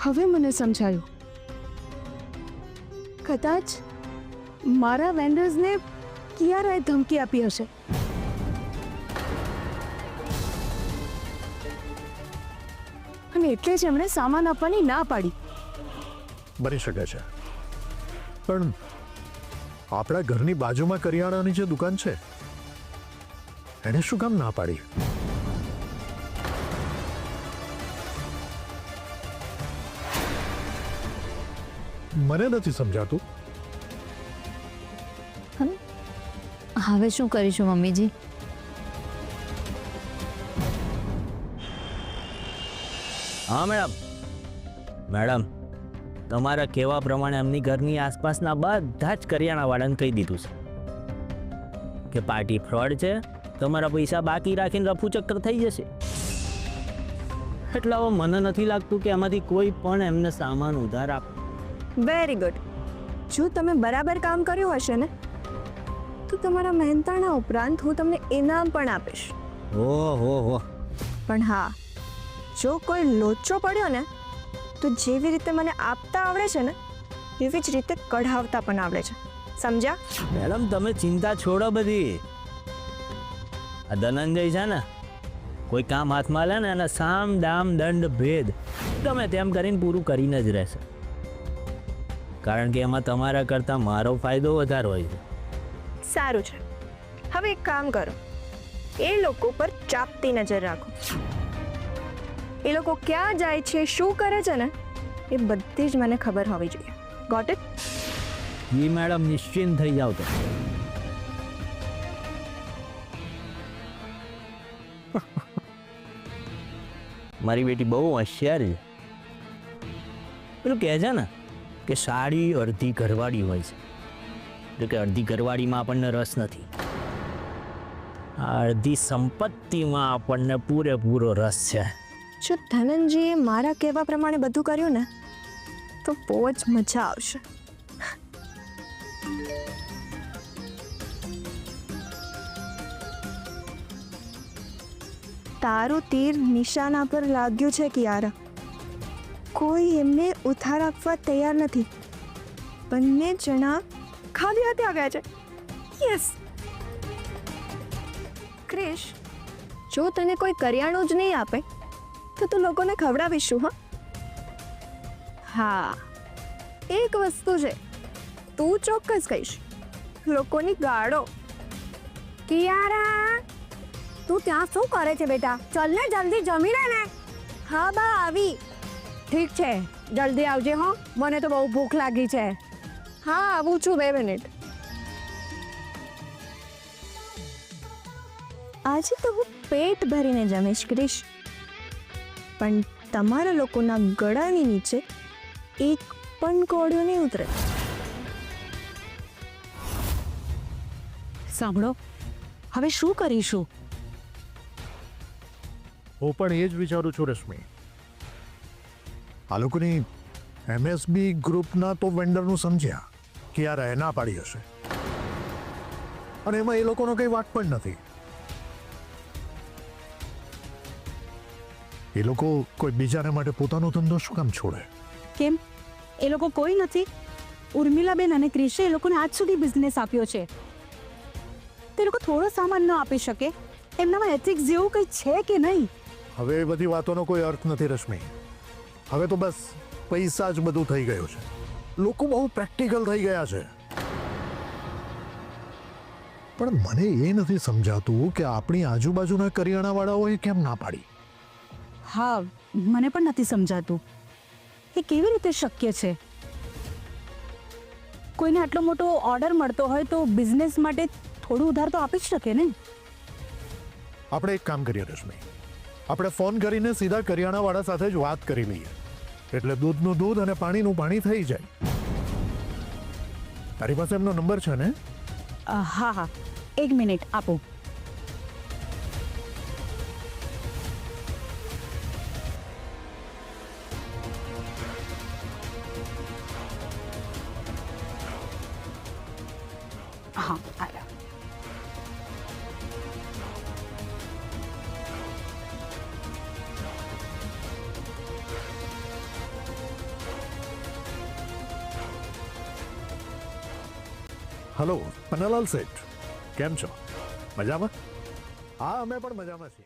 હવે મને સમજાયું. કદાચ મારા વેન્ડર્સને કિયારાએ ધમકી આપી હશે. અને એટલે જ એમણે સામાન આપવાની ના પાડી. બની શકે છે, પણ આપણા ઘરની બાજુમાં કરિયાણાની જે દુકાન છે એને શું કામ ના પાડી? મને નથી સમજાતું. હવે શું કરીશું મમ્મીજી? હા મેડમ, તમારા કહેવા પ્રમાણે એમની ઘરની આસપાસના બધા જ કરિયાણાવાળાને કહી દીધું છે કે પાર્ટી ફ્રોડ છે, તમારા પૈસા બાકી રાખીને રફુ ચક્કર થઈ જશે. એટલે હવે મને નથી લાગતું કે એમાંથી કોઈ પણ એમને સામાન ઉધાર આપે. Very good. જો તમે બરાબર કામ કર્યું હશે ને તો તમારા મહેનતાણા ઉપરાંત હું તમને ઇનામ પણ આપીશ. ઓહો. પણ હા, જો કોઈ લોચો પડ્યો ને તો જેવી રીતે મને આપતા આવડે છે ને એવી જ રીતે કઢાવતા પણ આવડે છે. સમજ્યા? મેડમ તમે ચિંતા છોડો બધી. આ ધનંજય છે ને, કોઈ કામ હાથમાં લે ને અને સામ દામ દંડ ભેદ ગમે તેમ કરીને પૂરું કરીને જ રહેશે. કારણ કે એમાં તમારા કરતાં મારો ફાયદો વધારે હોય છે. સારું છે. હવે એક કામ કરો, એ લોકો પર ચાપતી નજર રાખો. એ લોકો ક્યાં જાય છે, શું કરે છે ને એ બધી જ મને ખબર હોવી જોઈએ. Got it? જી મેડમ, નિશ્ચિંત થઈ જાવ તો. મારી બેટી બહુ હોશિયાર છે. પેલું કહે છે ને કે સાડી અડધી ઘરવાળી હોય છે, એટલે કે અડધી ઘરવાળીમાં આપણને રસ નથી, અડધી સંપત્તિમાં આપણને પૂરેપૂરો રસ છે. જો ધનંજયે મારા કહેવા પ્રમાણે બધું કર્યું ને તો બહુ જ મજા આવશે. તારું તીર નિશાના પર લાગ્યું છે કિયારા. કોઈ એમને ઉધાર આપવા તૈયાર નથી. બંને જણા ખાલી હાથે આવ્યા છે. યસ ક્રિશ, જો તને કોઈ કરિયાણું જ નહીં આપે તો તું લોકોને ખવડાવીશું. હા, એક વસ્તુ છે, તું ચોક્કસ કહીશ, લોકોની ગાળો. કિયારા, તું ત્યાં શું કરે છે બેટા? ચાલ ને જલ્દી જમી લે ને. હા બા, આવી. ઠીક છે, જલ્દી આવજે. હો, મને તો બહુ ભૂખ લાગી છે. હા, આવું છું, 2 મિનિટ. આજે તો હું પેટ ભરીને જમીશ ક્રિશ, પણ તમારા લોકોના ગળાની નીચે એક પણ કોળિયો નહીં ઉતરે. સાંભળો, હવે શું કરીશું? હું પણ એ જ વિચારું છું રશ્મિ. આ લોકોની MSB ગ્રુપના તો વેન્ડરનું સમજ્યા કે યાર એ ના પાડી હશે, અને એમાં એ લોકોનો કંઈ વાંક પણ નથી. એ લોકો કોઈ બીજાને માટે પોતાનો ધંધો શું કામ છોડે? કેમ, એ લોકો કોઈ નથી? ઉર્મિલાબેન અને ક્રિશે એ લોકોને આજ સુધી બિઝનેસ આપ્યો છે. તે લોકો થોડો સામાન ન આપી શકે? એમનામાં એથિક્સ જેવું કંઈ છે કે નહીં? હવે એ બધી વાતોનો કોઈ અર્થ નથી રશ્મિ. હવે તો બસ પૈસા જ બધું થઈ ગયું છે. લોકો બહુ પ્રેક્ટિકલ થઈ ગયા છે. પણ મને એ નથી સમજાતું કે આપણી આજુબાજુના કરિયાણાવાળાઓએ કેમ ના પાડી. હા, મને પણ નથી સમજાતું એ કેવી રીતે શક્ય છે. કોઈને આટલો મોટો ઓર્ડર મળતો હોય તો બિઝનેસ માટે થોડું ઉધાર તો આપી જ શકે ને. આપણે એક કામ કરીએ રશ્મિ, આપણે ફોન કરીને સીધા કરિયાણાવાળા સાથે જ વાત કરી લઈએ, એટલે દૂધનું દૂધ અને પાણીનું પાણી થઈ જાય. તારી પાસે એમનો નંબર છે ને? હા હા, 1 મિનિટ આપો. હા, આવ્યા. હલો પન્નાલાલ શેઠ, કેમ છો? મજામાં? હા, અમે પણ મજામાં છીએ.